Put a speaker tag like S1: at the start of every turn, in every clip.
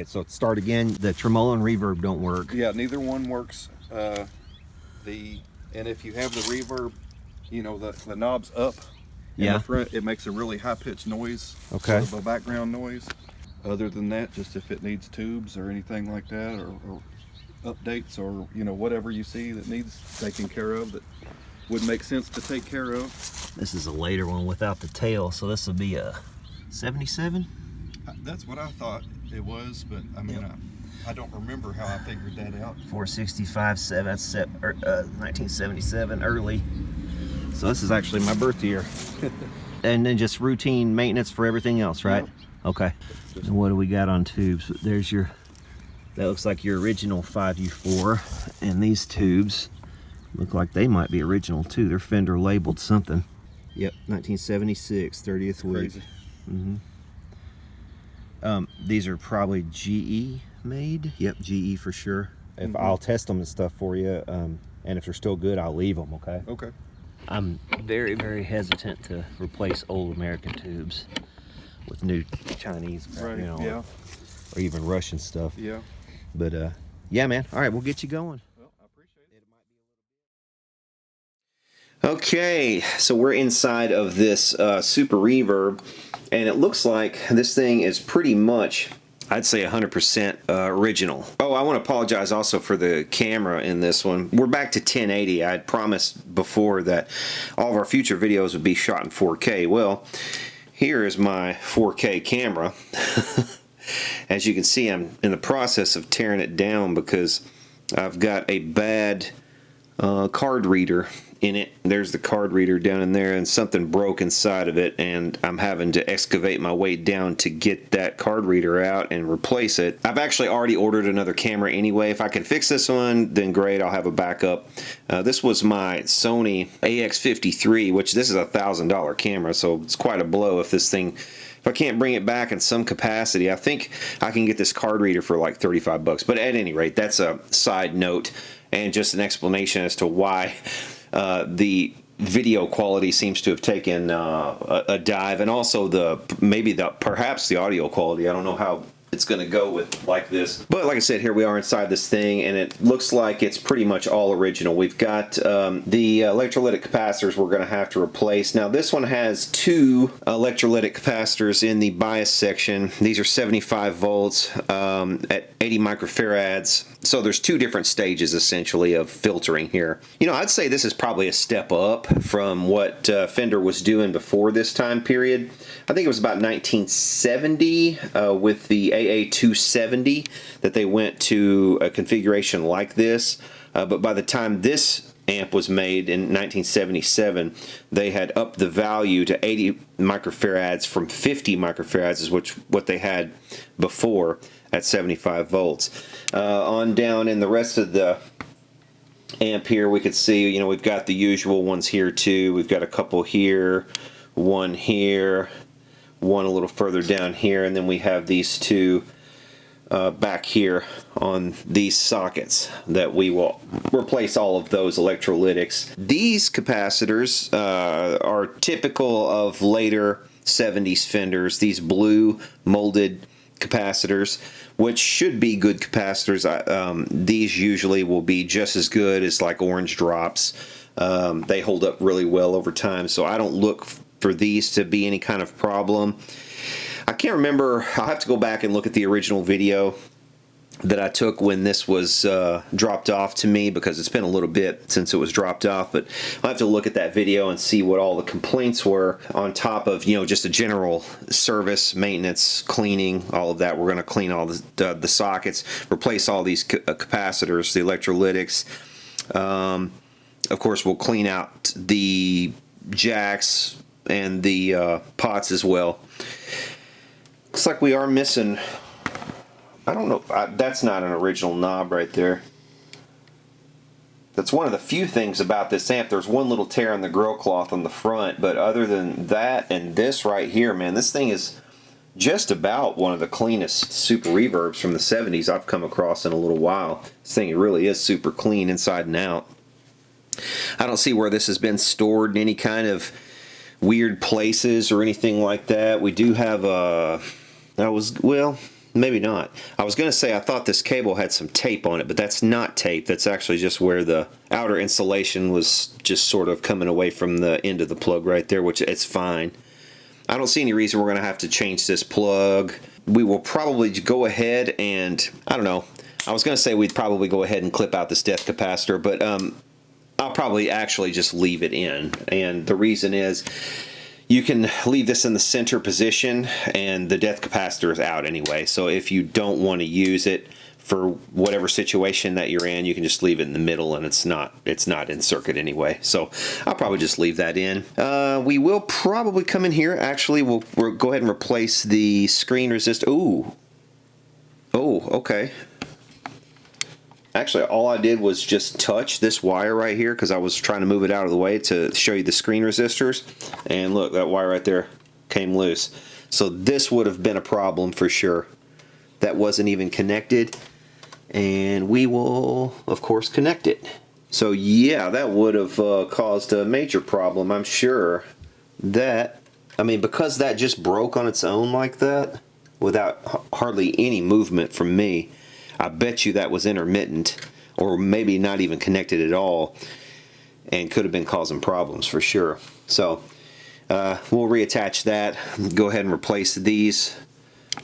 S1: Okay, so start again. The tremolo and reverb don't work.
S2: Yeah, neither one works. And if you have the reverb, you know, the knob's up in the front, it makes a really high-pitched noise.
S1: Okay.
S2: Sort of a background noise. Other than that, just if it needs tubes or anything like that, or updates, or you know, whatever you see that needs taken care of that would make sense to take care of.
S1: This is a later one without the tail, so this will be a 77.
S2: That's what I thought it was, but I mean, I don't remember how I figured that out.
S1: 465, that's 1977, early. So this is actually my birth year. And then just routine maintenance for everything else, right?
S2: Yep.
S1: Okay. And what do we got on tubes? There's your, that looks like your original 5U4. And these tubes look like they might be original too. They're Fender labeled something. Yep, 1976, 30th week. These are probably GE made. Yep, GE for sure. If I'll test them and stuff for you, and if they're still good, I'll leave them. Okay.
S2: Okay.
S1: I'm very, very hesitant to replace old American tubes with new Chinese,
S2: right,
S1: you know,
S2: yeah,
S1: or even Russian stuff.
S2: Yeah.
S1: But yeah, man. All right, we'll get you going.
S2: Well, I appreciate
S1: it. Okay, so we're inside of this Super Reverb, and it looks like this thing is pretty much, I'd say 100% original. Oh, I want to apologize also for the camera in this one. We're back to 1080. I had promised before that all of our future videos would be shot in 4K. Well, here is my 4K camera. As you can see, I'm in the process of tearing it down because I've got a bad card reader in it. There's the card reader down in there, and something broke inside of it, and I'm having to excavate my way down to get that card reader out and replace it. I've actually already ordered another camera anyway. If I can fix this one, then great, I'll have a backup. This was my Sony AX53, which this is a $1,000 camera, so it's quite a blow if this thing, if I can't bring it back in some capacity. I think I can get this card reader for like 35 bucks, but at any rate, that's a side note and just an explanation as to why the video quality seems to have taken a dive, and also perhaps the audio quality. I don't know how it's going to go with like this, but like I said, here we are inside this thing, and it looks like it's pretty much all original. We've got the electrolytic capacitors we're going to have to replace. Now this one has two electrolytic capacitors in the bias section. These are 75 volts at 80 microfarads. So there's two different stages essentially of filtering here. You know, I'd say this is probably a step up from what Fender was doing before this time period. I think it was about 1970 with the AA270 that they went to a configuration like this. But by the time this amp was made in 1977, they had upped the value to 80 microfarads from 50 microfarads, is what they had before at 75 volts. On down in the rest of the amp here, we could see, you know, we've got the usual ones here too. We've got a couple here, one here, one a little further down here, and then we have these two back here on these sockets that we will replace all of those electrolytics. These capacitors are typical of later 70s Fenders, these blue molded capacitors, which should be good capacitors. These usually will be just as good as like orange drops. They hold up really well over time, so I don't look for these to be any kind of problem. I can't remember, I'll have to go back and look at the original video that I took when this was dropped off to me, because it's been a little bit since it was dropped off, but I'll have to look at that video and see what all the complaints were, on top of, you know, just a general service, maintenance, cleaning, all of that. We're going to clean all the sockets, replace all these capacitors, the electrolytics. Of course, we'll clean out the jacks and the pots as well. Looks like we are missing, I don't know, that's not an original knob right there. That's one of the few things about this amp. There's one little tear in the grill cloth on the front, but other than that and this right here, man, this thing is just about one of the cleanest Super Reverbs from the 70s I've come across in a little while. This thing really is super clean inside and out. I don't see where this has been stored in any kind of weird places or anything like that. We do have a, well, maybe not. I was going to say I thought this cable had some tape on it, but that's not tape. That's actually just where the outer insulation was just sort of coming away from the end of the plug right there, which it's fine. I don't see any reason we're going to have to change this plug. We will probably go ahead and, I don't know, I was going to say we'd probably go ahead and clip out this depth capacitor, but I'll probably actually just leave it in. And the reason is, you can leave this in the center position and the depth capacitor is out anyway. So if you don't want to use it for whatever situation that you're in, you can just leave it in the middle and it's not in circuit anyway. So I'll probably just leave that in. We will probably come in here. Actually, we'll go ahead and replace the screen resist. Ooh. Oh, okay. Actually, all I did was just touch this wire right here because I was trying to move it out of the way to show you the screen resistors. And look, that wire right there came loose. So this would have been a problem for sure. That wasn't even connected. And we will, of course, connect it. So yeah, that would have caused a major problem, I'm sure. That, I mean, because that just broke on its own like that, without hardly any movement from me, I bet you that was intermittent, or maybe not even connected at all, and could have been causing problems for sure. So we'll reattach that, go ahead and replace these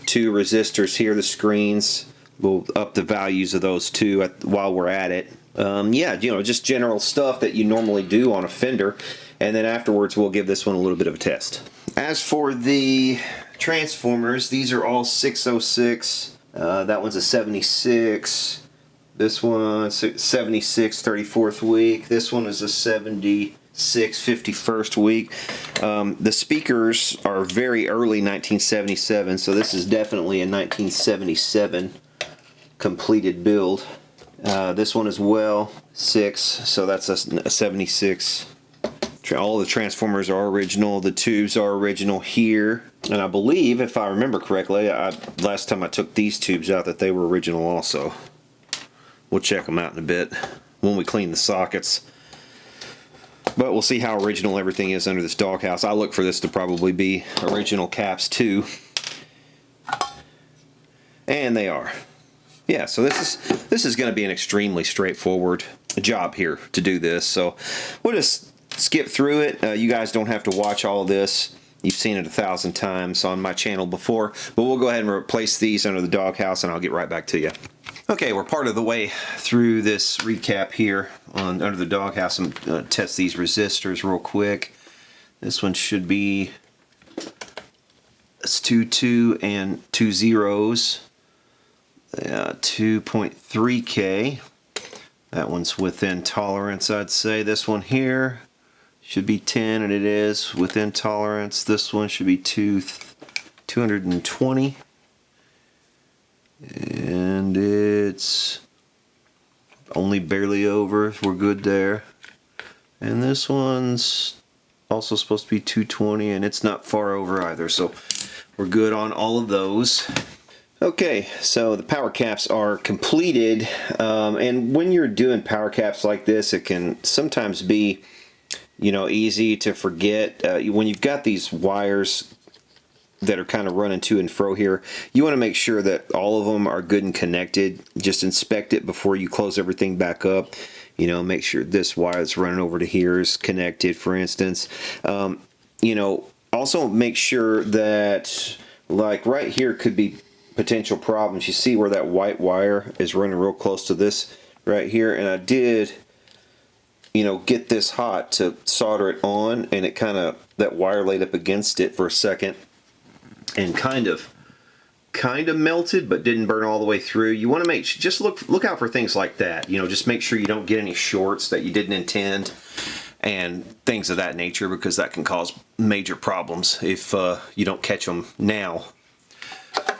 S1: two resistors here, the screens. We'll up the values of those two while we're at it. Yeah, you know, just general stuff that you normally do on a Fender, and then afterwards we'll give this one a little bit of a test. As for the transformers, these are all 606. That one's a 76. This one 76 34th week. This one is a 76 51st week. The speakers are very early 1977, so this is definitely a 1977 completed build. This one as well, 6, so that's a 76. All the transformers are original, the tubes are original here, and I believe, if I remember correctly, last time I took these tubes out, that they were original also. We'll check them out in a bit when we clean the sockets. But we'll see how original everything is under this doghouse. I look for this to probably be original caps too. And they are. Yeah, so this is going to be an extremely straightforward job here to do this. So we'll just skip through it. You guys don't have to watch all of this. You've seen it 1,000 times on my channel before. But we'll go ahead and replace these under the doghouse, and I'll get right back to you. Okay, we're part of the way through this recap here on under the doghouse. I'm going to test these resistors real quick. This one should be, it's 2 and 2 zeros. 2.3K. That one's within tolerance, I'd say. This one here should be 10, and it is within tolerance. This one should be 220. And it's only barely over. We're good there. And this one's also supposed to be 220, and it's not far over either. So we're good on all of those. Okay, so the power caps are completed, and when you're doing power caps like this, it can sometimes be, you know, easy to forget. When you've got these wires that are kind of running to and fro here, you want to make sure that all of them are good and connected. Just inspect it before you close everything back up. You know, make sure this wire that's running over to here is connected, for instance. You know, also make sure that, like right here could be potential problems. You see where that white wire is running real close to this right here, and I did, you know, get this hot to solder it on, and it kind of, that wire laid up against it for a second and kind of melted, but didn't burn all the way through. You want to make, just look out for things like that. You know, just make sure you don't get any shorts that you didn't intend and things of that nature, because that can cause major problems if you don't catch them now.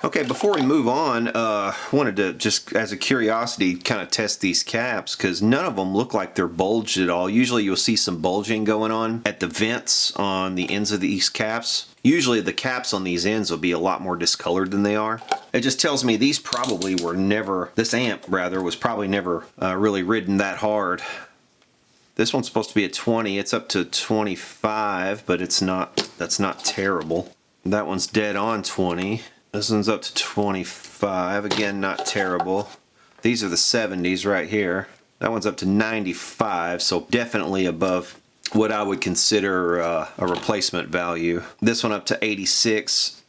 S1: Okay, before we move on, I wanted to just, as a curiosity, kind of test these caps, because none of them look like they're bulged at all. Usually you'll see some bulging going on at the vents on the ends of these caps. Usually the caps on these ends will be a lot more discolored than they are. It just tells me these probably were never, this amp rather, was probably never really ridden that hard. This one's supposed to be at 20, it's up to 25, but it's not, that's not terrible. That one's dead on 20. This one's up to 25. Again, not terrible. These are the 70s right here. That one's up to 95, so definitely above what I would consider a replacement value. This one up to 86.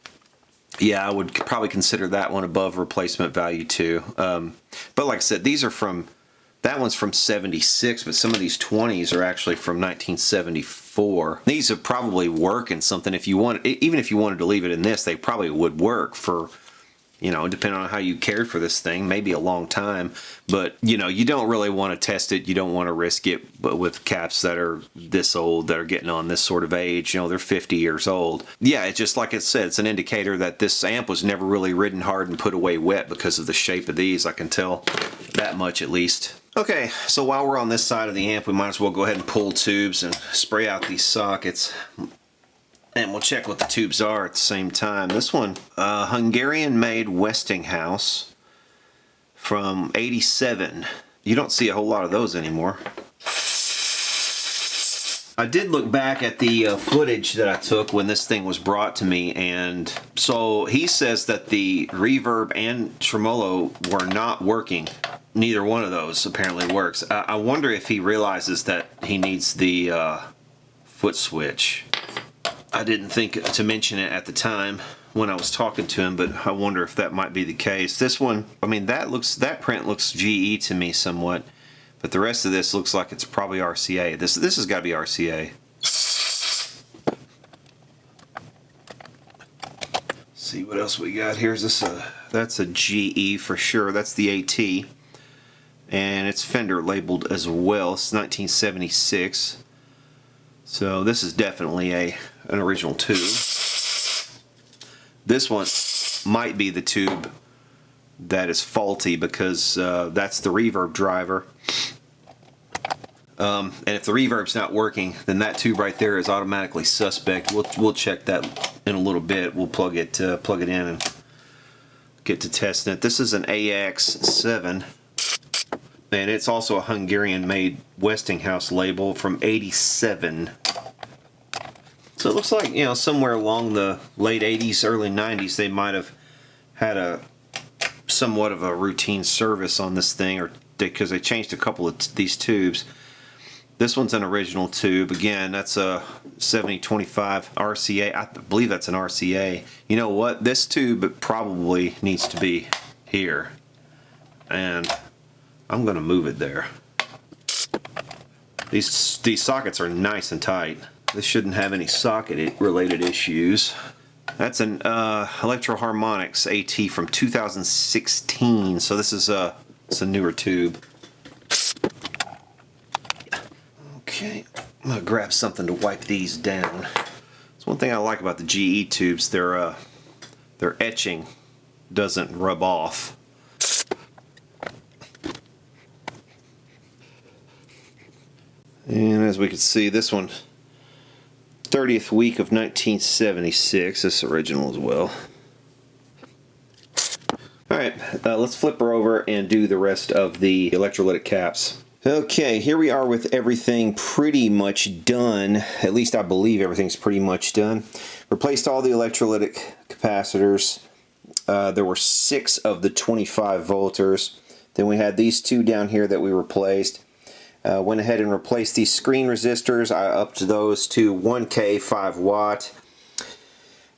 S1: Yeah, I would probably consider that one above replacement value too. But like I said, these are from, that one's from 76, but some of these 20s are actually from 1974. These would probably work in something if you want, even if you wanted to leave it in this, they probably would work for, you know, depending on how you cared for this thing, maybe a long time. But, you know, you don't really want to test it. You don't want to risk it. But with caps that are this old, that are getting on this sort of age, you know, they're 50 years old. Yeah, it's just like it said, it's an indicator that this amp was never really ridden hard and put away wet because of the shape of these. I can tell that much at least. Okay, so while we're on this side of the amp, we might as well go ahead and pull tubes and spray out these sockets. And we'll check what the tubes are at the same time. This one, Hungarian-made Westinghouse from 87. You don't see a whole lot of those anymore. I did look back at the footage that I took when this thing was brought to me, and so he says that the reverb and tremolo were not working. Neither one of those apparently works. I wonder if he realizes that he needs the foot switch. I didn't think to mention it at the time when I was talking to him, but I wonder if that might be the case. This one, I mean, that print looks GE to me somewhat, but the rest of this looks like it's probably RCA. This has got to be RCA. See what else we got here. Is this that's a GE for sure. That's the AT, and it's Fender labeled as well. It's 1976. So this is definitely an original tube. This one might be the tube that is faulty because that's the reverb driver. And if the reverb's not working, then that tube right there is automatically suspect. We'll check that in a little bit. We'll plug it in and get to testing it. This is an AX7. And it's also a Hungarian-made Westinghouse label from 87. So it looks like, you know, somewhere along the late 80s, early 90s, they might have had a somewhat of a routine service on this thing, or because they changed a couple of these tubes. This one's an original tube. Again, that's a 7025 RCA. I believe that's an RCA. You know what? This tube probably needs to be here. And I'm going to move it there. These sockets are nice and tight. This shouldn't have any socket related issues. That's an Electro Harmonics AT from 2016. So this is it's a newer tube. Okay, I'm gonna grab something to wipe these down. That's one thing I like about the GE tubes. Their etching doesn't rub off. And as we can see, this one, 30th week of 1976. This original as well. Alright, let's flip her over and do the rest of the electrolytic caps. Okay, here we are with everything pretty much done. At least I believe everything's pretty much done. Replaced all the electrolytic capacitors. There were 6 of the 25 volters. Then we had these 2 down here that we replaced. Went ahead and replaced these screen resistors. I upped those to 1K 5 watt.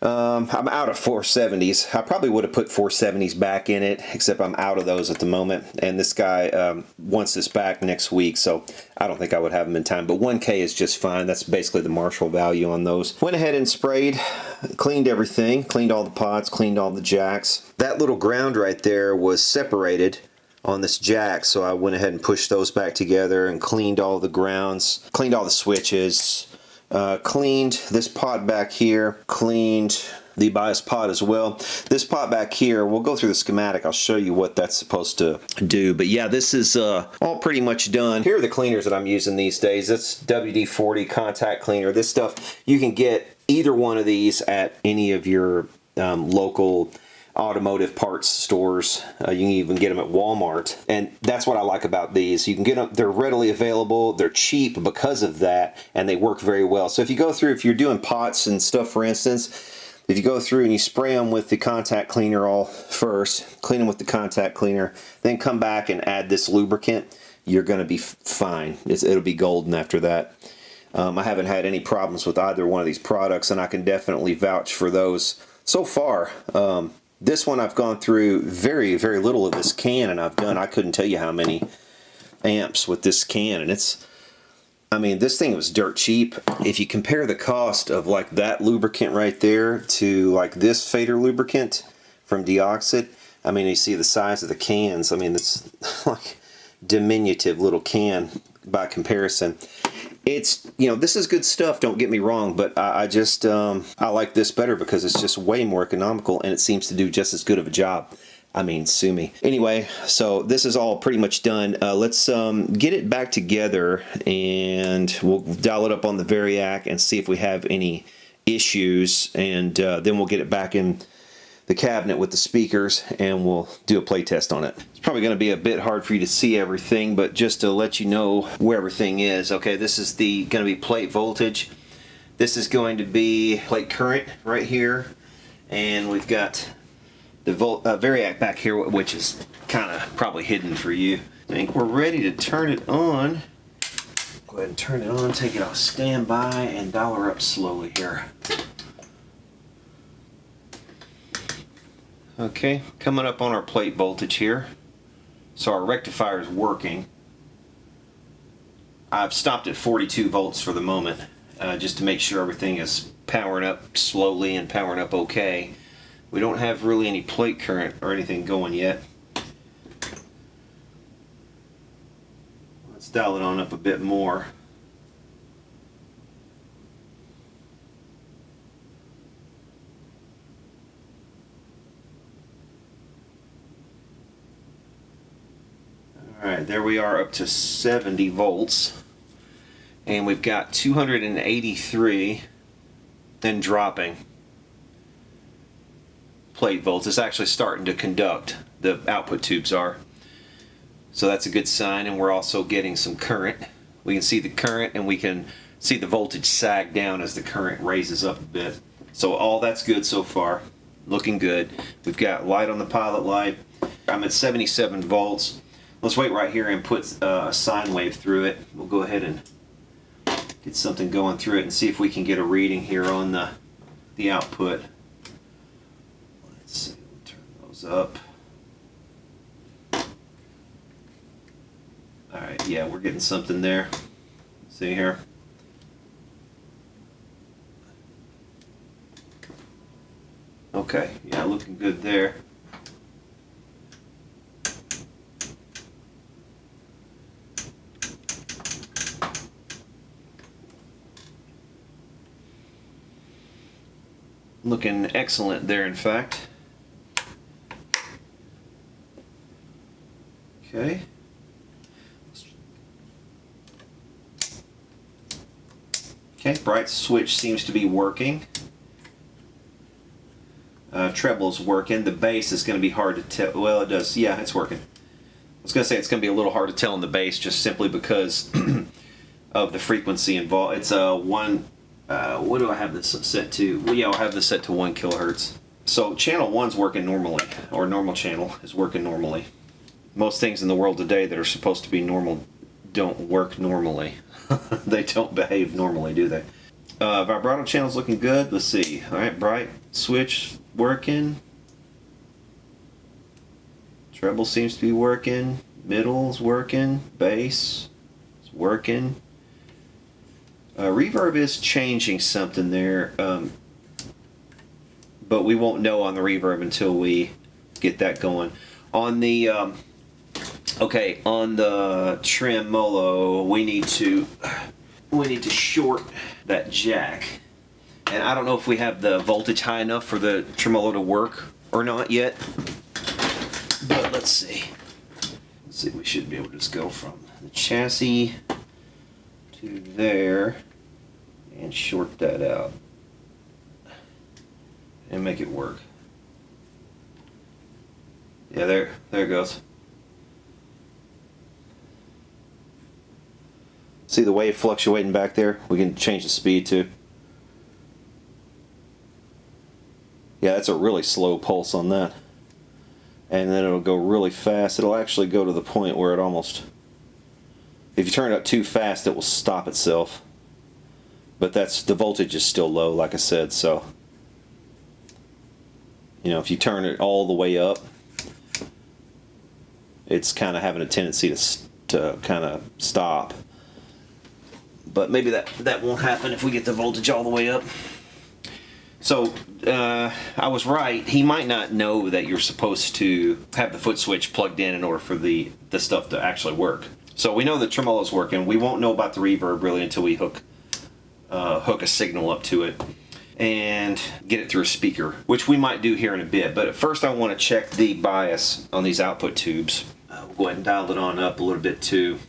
S1: I'm out of 470s. I probably would have put 470s back in it, except I'm out of those at the moment. And this guy wants this back next week, so I don't think I would have them in time. But 1K is just fine. That's basically the Marshall value on those. Went ahead and sprayed, cleaned everything, cleaned all the pots, cleaned all the jacks. That little ground right there was separated on this jack, so I went ahead and pushed those back together and cleaned all the grounds, cleaned all the switches, cleaned this pot back here, cleaned the bias pot as well. This pot back here, we'll go through the schematic. I'll show you what that's supposed to do. But yeah, this is all pretty much done. Here are the cleaners that I'm using these days. That's WD-40 contact cleaner. This stuff, you can get either one of these at any of your local automotive parts stores. You can even get them at Walmart, and that's what I like about these. You can get them, they're readily available, they're cheap because of that, and they work very well. So if you go through, if you're doing pots and stuff, for instance, if you go through and you spray them with the contact cleaner all first, clean them with the contact cleaner, then come back and add this lubricant, you're going to be fine. It'll be golden after that. I haven't had any problems with either one of these products, and I can definitely vouch for those so far. This one I've gone through very little of this can, and I couldn't tell you how many amps with this can, and I mean, this thing was dirt cheap. If you compare the cost of like that lubricant right there to like this fader lubricant from Deoxit, I mean, you see the size of the cans. I mean, it's like diminutive little can by comparison. It's, you know, this is good stuff, don't get me wrong, but I just I like this better because it's just way more economical, and it seems to do just as good of a job. I mean, sue me. Anyway, so this is all pretty much done. Let's get it back together, and we'll dial it up on the Variac and see if we have any issues, and then we'll get it back in the cabinet with the speakers, and we'll do a play test on it. It's probably going to be a bit hard for you to see everything, but just to let you know where everything is. Okay, this is going to be plate voltage. This is going to be plate current right here, and we've got the Variac back here, which is kind of probably hidden for you. I think we're ready to turn it on. Go ahead and turn it on, take it off standby, and dial her up slowly here. Okay, coming up on our plate voltage here. So our rectifier is working. I've stopped at 42 volts for the moment, just to make sure everything is powering up slowly and powering up okay. We don't have really any plate current or anything going yet. Let's dial it on up a bit more. Alright, there we are up to 70 volts. And we've got 283 and dropping plate volts. It's actually starting to conduct. The output tubes are. So that's a good sign, and we're also getting some current. We can see the current, and we can see the voltage sag down as the current raises up a bit. So all that's good so far. Looking good. We've got light on the pilot light. I'm at 77 volts. Let's wait right here and put a sine wave through it. We'll go ahead and get something going through it and see if we can get a reading here on the output. Let's see, we'll turn those up. Alright, yeah, we're getting something there. See here? Okay, yeah, looking good there. Looking excellent there, in fact. Okay. Okay, bright switch seems to be working. Treble's working. The bass is going to be hard to tell. Well, it does. Yeah, it's working. I was going to say it's going to be a little hard to tell on the bass just simply because of the frequency involved. It's a one. What do I have this set to? Well, yeah, I'll have this set to 1 kilohertz. So channel 1's working normally, or normal channel is working normally. Most things in the world today that are supposed to be normal don't work normally. They don't behave normally, do they? Vibrato channel's looking good. Let's see. All right, bright switch working. Treble seems to be working. Middle's working. Bass is working. Reverb is changing something there, but we won't know on the reverb until we get that going. On the okay, on the tremolo, we need to short that jack, and I don't know if we have the voltage high enough for the tremolo to work or not yet. But let's see. Let's see. We should be able to just go from the chassis to there and short that out and make it work. Yeah, there it goes. See the wave fluctuating back there? We can change the speed too. Yeah, that's a really slow pulse on that. And then it'll go really fast. It'll actually go to the point where it almost, if you turn it up too fast, it will stop itself. But the voltage is still low, like I said, so you know, if you turn it all the way up, it's kind of having a tendency to kind of stop. But maybe that won't happen if we get the voltage all the way up. So I was right. He might not know that you're supposed to have the foot switch plugged in order for the stuff to actually work. So we know the tremolo's working. We won't know about the reverb really until we hook a signal up to it and get it through a speaker, which we might do here in a bit. But first I want to check the bias on these output tubes. We'll go ahead and dial it on up a little bit too.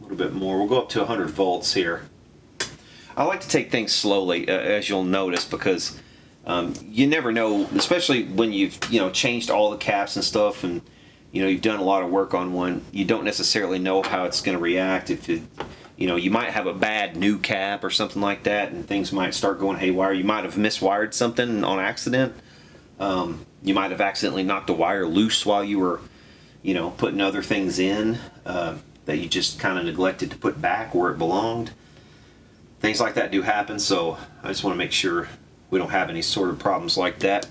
S1: A little bit more. We'll go up to 100 volts here. I like to take things slowly, as you'll notice, because you never know, especially when you've changed all the caps and stuff, and you've done a lot of work on one. You don't necessarily know how it's going to react. If you might have a bad new cap or something like that, and things might start going haywire. You might have miswired something on accident. You might have accidentally knocked a wire loose while you were putting other things in that you just kind of neglected to put back where it belonged. Things like that do happen, so I just want to make sure we don't have any sort of problems like that.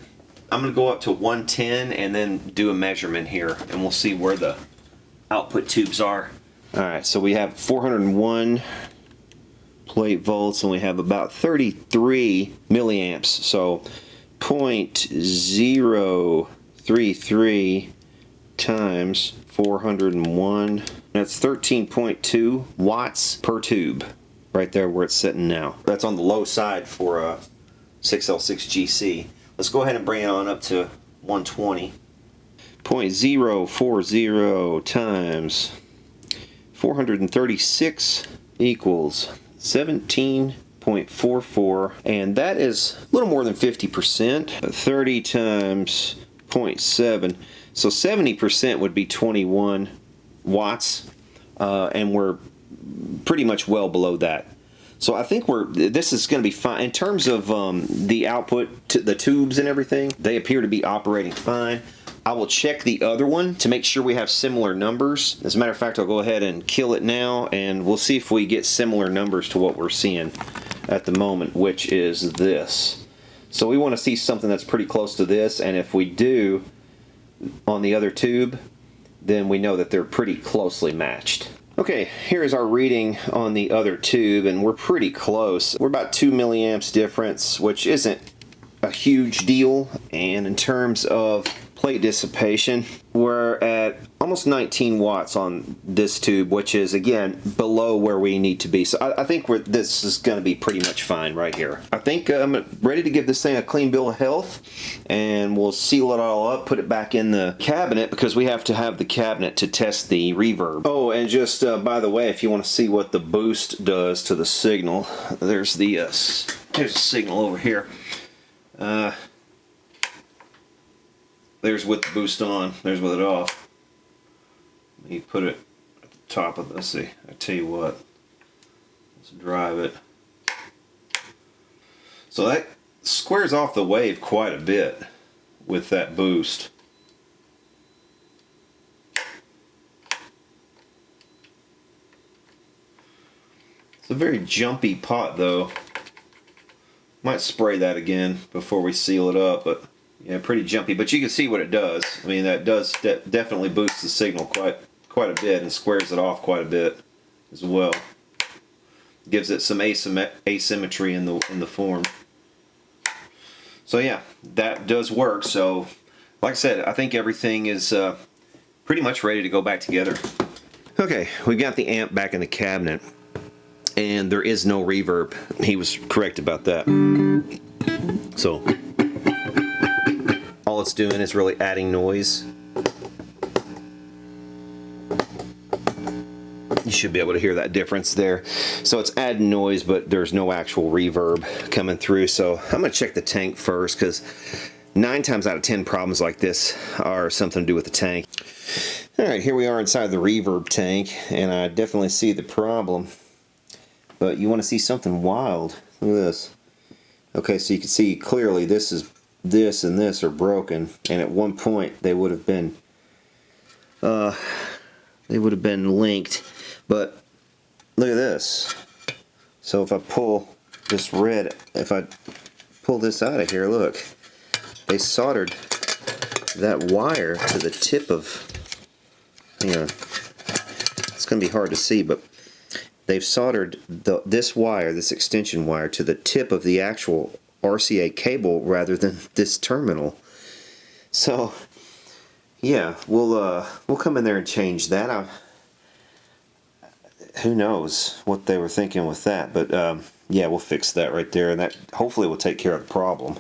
S1: I'm going to go up to 110 and then do a measurement here, and we'll see where the output tubes are. Alright, so we have 401 plate volts, and we have about 33 milliamps, so 0.033 times 401, that's 13.2 watts per tube. Right there where it's sitting now. That's on the low side for a 6L6GC. Let's go ahead and bring it on up to 120. 0.040 times 436 equals 17.44, and that is a little more than 50%. 30 times 0.7, so 70% would be 21 watts, and we're pretty much well below that. So I think this is going to be fine. In terms of the output, to the tubes and everything, they appear to be operating fine. I will check the other one to make sure we have similar numbers. As a matter of fact, I'll go ahead and kill it now, and we'll see if we get similar numbers to what we're seeing at the moment, which is this. So we want to see something that's pretty close to this, and if we do on the other tube, then we know that they're pretty closely matched. Okay, here's our reading on the other tube, and we're pretty close. We're about 2 milliamps difference, which isn't a huge deal. And in terms of plate dissipation, we're at almost 19 watts on this tube, which is again below where we need to be. So I think this is going to be pretty much fine right here. I think I'm ready to give this thing a clean bill of health, and we'll seal it all up, put it back in the cabinet, because we have to have the cabinet to test the reverb. Oh, and just by the way, if you want to see what the boost does to the signal, there's a signal over here. There's with the boost on, there's with it off. You put it at the top of, let's see, I tell you what, let's drive it. So that squares off the wave quite a bit with that boost. It's a very jumpy pot though. Might spray that again before we seal it up, but yeah, pretty jumpy, but you can see what it does. I mean, that does definitely boost the signal quite a bit, and squares it off quite a bit as well. Gives it some asymmetry in the form. So yeah, that does work. So, like I said, I think everything is pretty much ready to go back together. Okay, we got the amp back in the cabinet, and there is no reverb. He was correct about that. So all it's doing is really adding noise. You should be able to hear that difference there. So it's adding noise, but there's no actual reverb coming through. So I'm going to check the tank first, because 9 times out of 10 problems like this are something to do with the tank. Alright, here we are inside the reverb tank, and I definitely see the problem. But you want to see something wild. Look at this. Okay, so you can see clearly this and this are broken, and at one point they would have been linked. But look at this. So if I pull this red, if I pull this out of here, look, they soldered that wire to the tip of, it's going to be hard to see, but they've soldered this wire, this extension wire, to the tip of the actual RCA cable rather than this terminal. So yeah, we'll come in there and change that. Who knows what they were thinking with that, but yeah, we'll fix that right there, and that hopefully will take care of the problem.